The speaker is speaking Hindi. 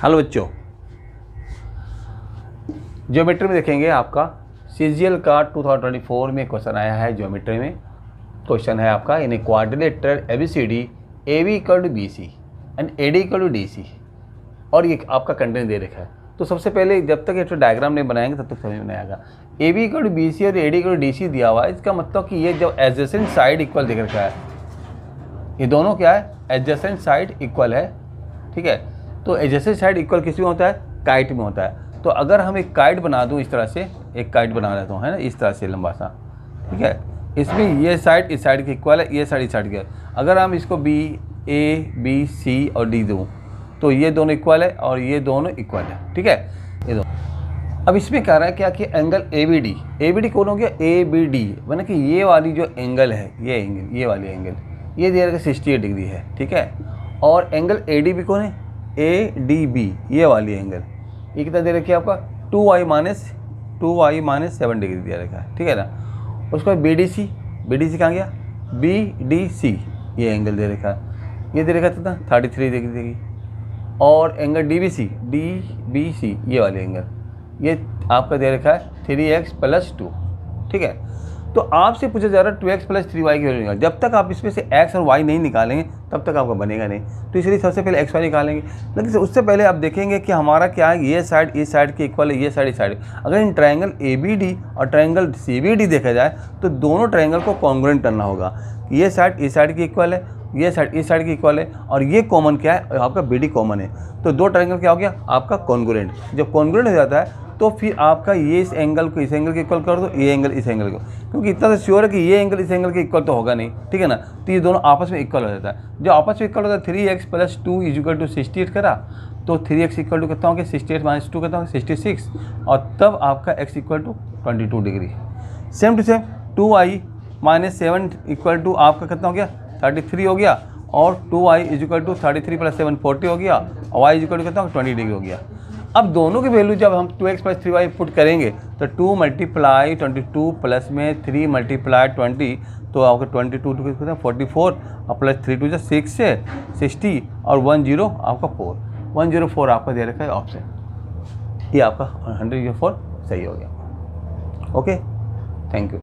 हेलो बच्चों, ज्योमेट्री में देखेंगे आपका सीजीएल का 2024 में क्वेश्चन आया है। ज्योमेट्री में क्वेश्चन है आपका in a quadrilateral ABCD AB equal to BC and AD equal to DC, और ये आपका कंटेंट दे रखा है। तो सबसे पहले जब तक ये तो डायग्राम नहीं बनाएंगे तब तक समझ में नहीं आएगा। AB इक्वल टू BC और AD इक्वल टू DC दिया हुआ है, इसका मतलब कि ये जब एडजेसेंट साइड इक्वल दिख रखा है, ये दोनों क्या है, एडजेसेंट साइड इक्वल है। ठीक है, तो एडजेसेंट साइड इक्वल किस में होता है, काइट में होता है। तो अगर हम एक काइट बना दूं, इस तरह से एक काइट बना लेता हूँ, है ना, इस तरह से लंबा सा, ठीक है, इसमें ये साइड इस साइड के इक्वल है, ये साइड इस साइड के। अगर हम इसको A B C और D दूँ तो ये दोनों इक्वल है और ये दोनों इक्वल है। ठीक है, ये दोनों। अब इसमें कह रहा है क्या कि एंगल ABD कौन हो गया, ABD, माना कि ये वाली जो एंगल है, ये एंगल, ये वाली एंगल, ये दे रखा 68 डिग्री है। ठीक है, और एंगल ADB कौन है, ADB, ये वाली एंगल, ये कितना दे रखी है आपका 2i माइनस 7 डिग्री दे रखा है। ठीक है ना। उसके बाद BDC कहाँ गया, BDC, ये एंगल दे रखा है, ये दे रखा था 33 डिग्री देगी। और एंगल DBC, ये वाली एंगल, ये आपका दे रखा है 3x + 2। ठीक है, तो आपसे पूछा जा रहा है 2x + 3y की वैल्यू निकाल। जब तक आप इसमें से x और y नहीं निकालेंगे तब तक आपका बनेगा नहीं। तो इसलिए सबसे पहले x y निकालेंगे, लेकिन उससे पहले आप देखेंगे कि हमारा क्या है, ये साइड इस साइड के इक्वल है, ये साइड इस साइड। अगर इन ट्रायंगल ABD और ट्रायंगल CBD देखा जाए तो दोनों ट्रायंगल को कॉन्ग्रुएंट करना होगा। ये साइड इस साइड की इक्वल है, ये साइड इस साइड की इक्वल है, और ये कॉमन क्या है, आपका BD कॉमन है। तो दो ट्रायंगल क्या हो गया आपका कॉन्ग्रुएंट। जब कॉन्ग्रुएंट हो जाता है तो फिर आपका ये इस एंगल को इस एंगल के इक्वल कर दो, ये एंगल इस एंगल को, क्योंकि इतना तो श्योर है कि ये एंगल इस एंगल के इक्वल तो होगा नहीं। ठीक है ना, तो ये दोनों आपस में इक्वल हो जाता है। जो आपस में इक्वल होता है 3x + 2 = 68 करा, तो 3x इक्वल टू कितना हो गया, 68 - 2 कितना हो गया 66, और तब आपका x equal to 22 degree. Same to same 2i - 7 equal to आपका कितना हो गया 33 हो गया, और 2i = 33 + 7 40 हो गया, और y इक्वल टू कितना 20 डिग्री हो गया। अब दोनों की वैल्यू जब हम 2x + 3y पुट करेंगे तो 2 × 22 प्लस में 3 × 20, तो आपका 22 टू कितना 44, और प्लस 3 2 6 से 60, और 10 आपका 4, 104 आपका दे रखा है ऑप्शन। ये आपका 104 सही हो गया। Okay, thank you.